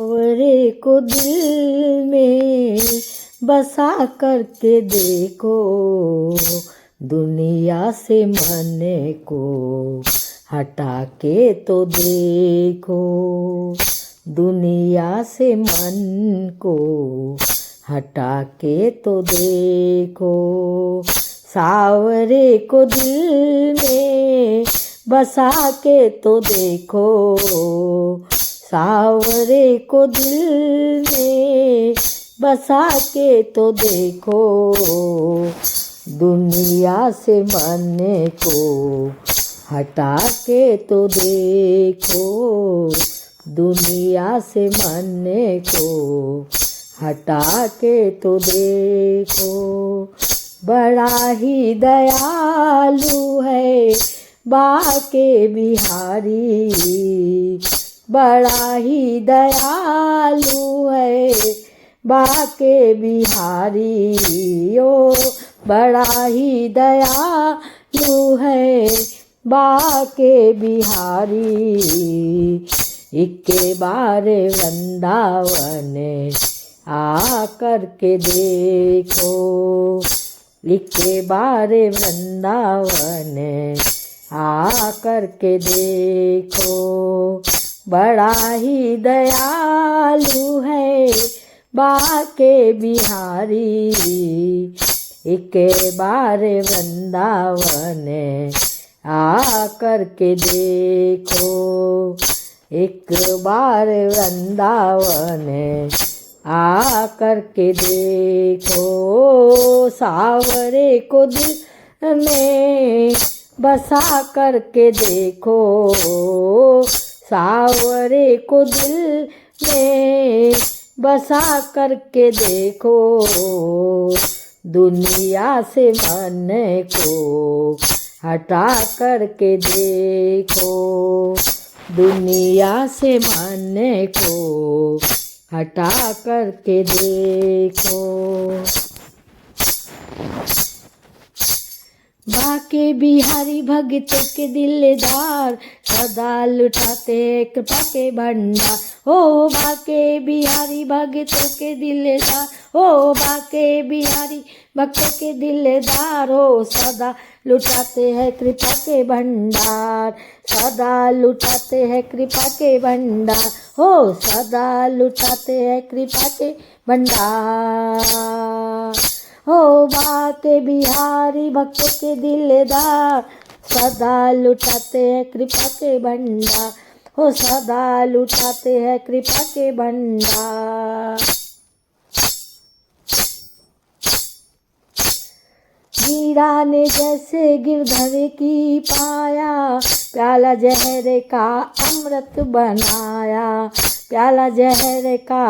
सावरे को दिल में बसा करके देखो, दुनिया से मन को हटा के तो देखो, दुनिया से मन को हटा के तो देखो। सावरे को दिल में बसा के तो देखो, सावरे को दिल में बसा के तो देखो, दुनिया से मन को हटा के तो देखो, दुनिया से मन को हटा के तो देखो। बड़ा ही दयालु है बाके बिहारी, बड़ा ही दयालु है बाके बिहारी, ओ बड़ा ही दयालु है बाके बिहारी। इक्के बार वृंदावन आ कर के देखो, इक्के बार वृंदावन आ कर के देखो, बड़ा ही दयालु है बाके बिहारी। एक बार वृंदावन आ कर के देखो, एक बार वृंदावन आ कर के देखो। सावरे को दिल में बसा कर के देखो, सावरे को दिल में बसा कर के देखो, दुनिया से मन को हटा कर के देखो, दुनिया से मन को हटा कर के देखो। बाके बिहारी भक्तों के दिलदार, सदा लुटाते कृपा के भंडार। ओ बाके बिहारी भक्तों के दिलदार, ओ बाके बिहारी भक्तों के दिलदार, ओ सदा लुटाते हैं कृपा के भंडार, सदा लुटाते हैं कृपा के भंडार, हो सदा लुटाते हैं कृपा के भंडार। हो बाके बिहारी भक्तों के दिलदार, सदा लुटाते हैं कृपा के भंडार, हो सदा लुटाते हैं कृपा के भंडार। मीरा ने जैसे गिरधर की पाया, प्याला जहर का अमृत बनाया, प्याला जहर का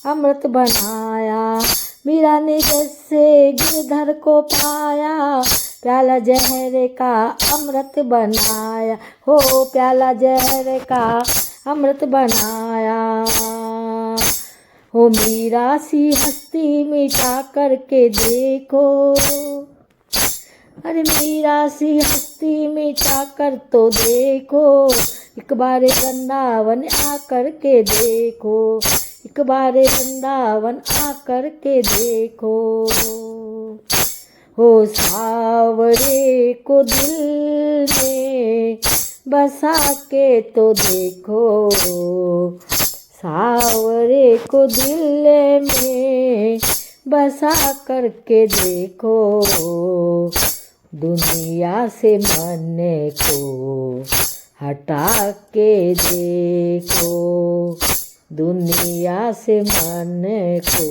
अमृत बनाया। मीरा ने जैसे गिरधर को पाया, प्याला जहर का अमृत बनाया, हो प्याला जहर का अमृत बनाया। हो मीरा सी हस्ती मिटा करके देखो, अरे मीरा सी हस्ती मिटा कर तो देखो, एक बार वृंदावन आ कर के देखो, एक बार वृंदावन आ कर के देखो। हो सावरे को दिल में बसा के तो देखो, सावरे को दिल में बसा कर के देखो, दुनिया से मन को हटा के देखो, दुनिया से मन को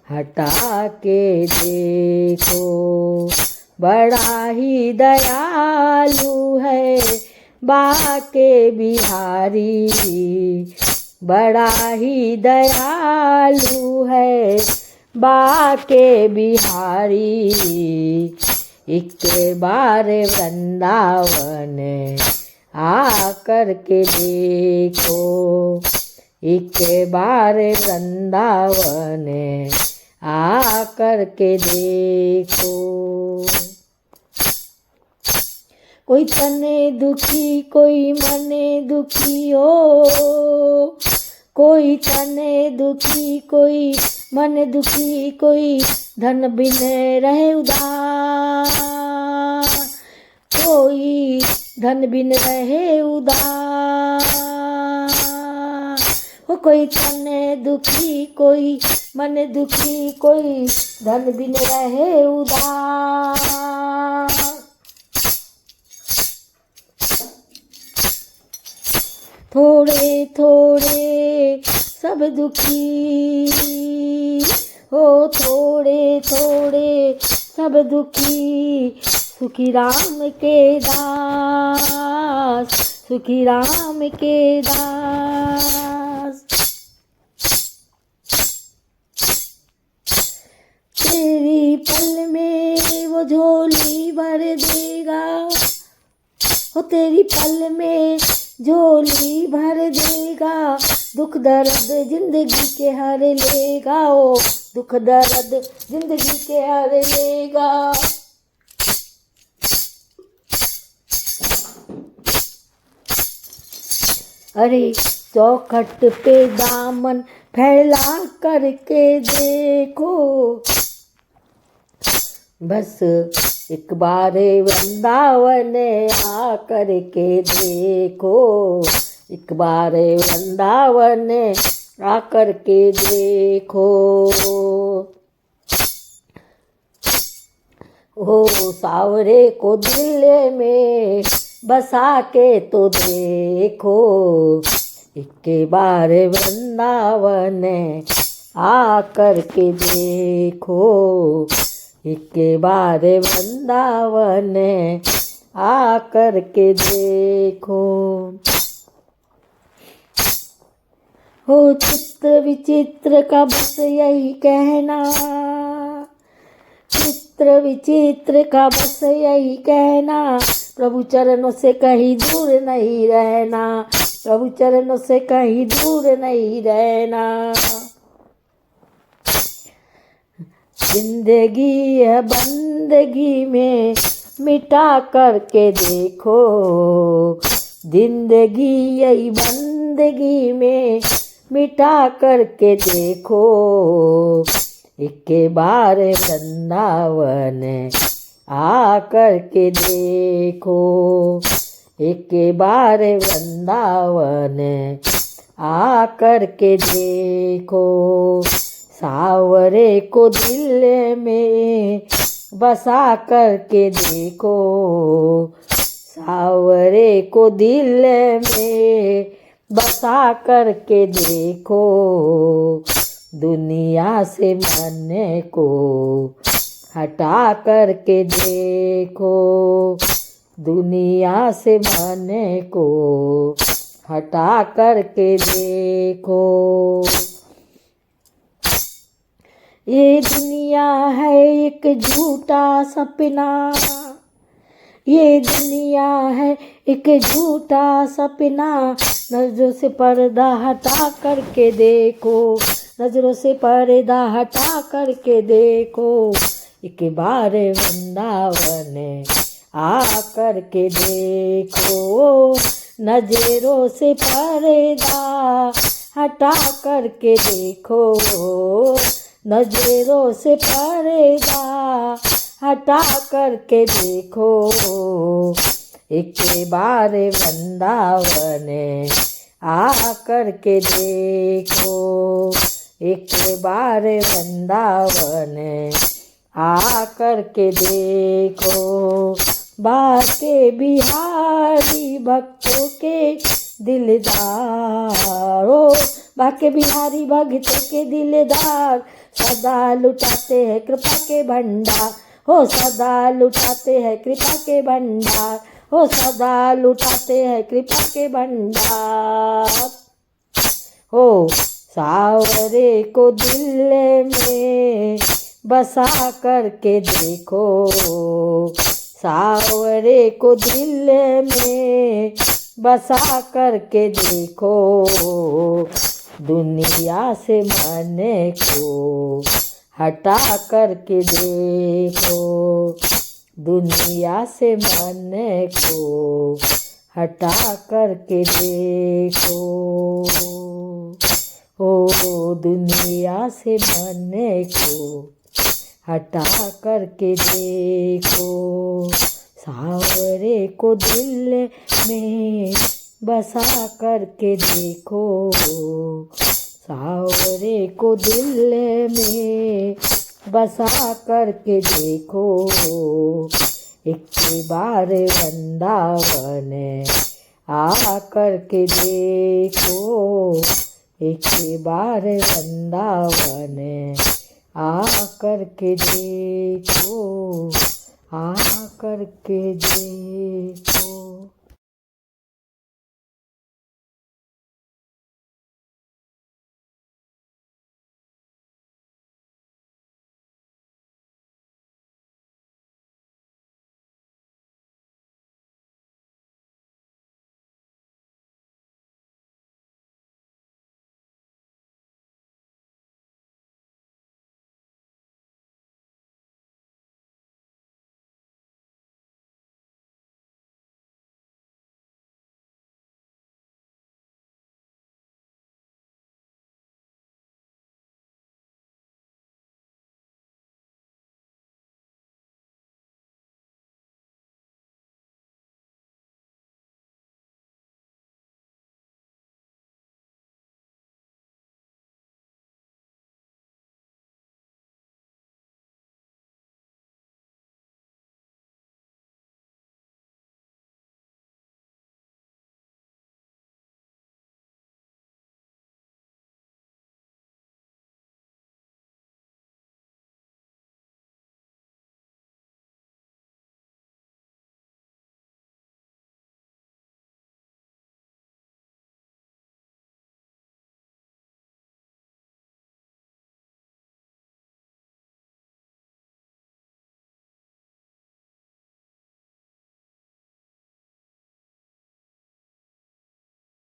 हटा के देखो। बड़ा ही दयालु है बाके बिहारी, बड़ा ही दयालु है बाके बिहारी। एक बार वृंदावन आ कर के देखो, एक बार वृंदावन आ कर के देखो। कोई तने दुखी कोई मने दुखी हो, कोई तन दुखी कोई मन दुखी, कोई धन बिन रहे उदास, कोई धन बिन रहे उदास। हो कोई तन दुखी कोई मन दुखी, कोई धन बिन रहे उदास। थोड़े थोड़े सब दुखी हो, थोड़े थोड़े सब दुखी, सुखी राम के दास, सुखी राम के दास। तेरी पल में वो झोली भर देगा, हो तेरी पल में झोली भर देगा, दुख दर्द जिंदगी के हर लेगा, ओ दुख दर्द जिंदगी के हर लेगा। अरे चौखट पे दामन फैला करके देखो, बस एक बार वृंदावन आ करके देखो, एक बार वृंदावन आ करके देखो। ओ सावरे को दिल में बसा के तो देखो, एक बार वृंदावन आ करके देखो, एक बार वृंदावन आ करके देखो। हो चित्र विचित्र का बस यही कहना, चित्र विचित्र का बस यही कहना, प्रभु चरणों से कहीं दूर नहीं रहना, प्रभु चरणों से कहीं दूर नहीं रहना। जिंदगी है बंदगी में मिटा करके देखो, जिंदगी यही बंदगी में मिटा करके देखो, एक बार वृंदावन आ करके देखो, एक बार वृंदावन आ करके देखो। सावरे को दिल में बसा करके देखो, सावरे को दिल में बसा करके देखो, दुनिया से मन को हटा करके देखो, दुनिया से मन को हटा करके देखो। ये दुनिया है एक झूठा सपना, ये दुनिया है एक झूठा सपना, नजरों से पर्दा हटा करके देखो, नजरों से पर्दा हटा करके देखो, एक बार वृंदावन आ करके देखो, नजरों से पर्दा हटा करके देखो, नजरों से पर्दा हटा करके देखो, एक बार वृंदावन आ करके देखो, एक बार वृंदावन आ करके देखो। बाके बिहारी भक्तों के दिलदारो, बाके बिहारी भक्तों के दिलदार, सदा लुटाते हैं कृपा के भंडार, हो सदा लुटाते हैं कृपा के भंडार, हो सदा लुटाते हैं कृपा के भंडार। हो सावरे को दिल में बसा करके देखो, सावरे को दिल में बसा करके देखो, दुनिया से मन को हटा करके देखो, दुनिया से मन को हटा करके देखो। ओ दुनिया से मन को हटा करके देखो, सावरे को दिल में बसा करके देखो, सावरे को दिल में बसा करके देखो। एक बार वृंदावन आ करके देखो, एक बार वृंदावन आ करके देखो, आ करके देखो।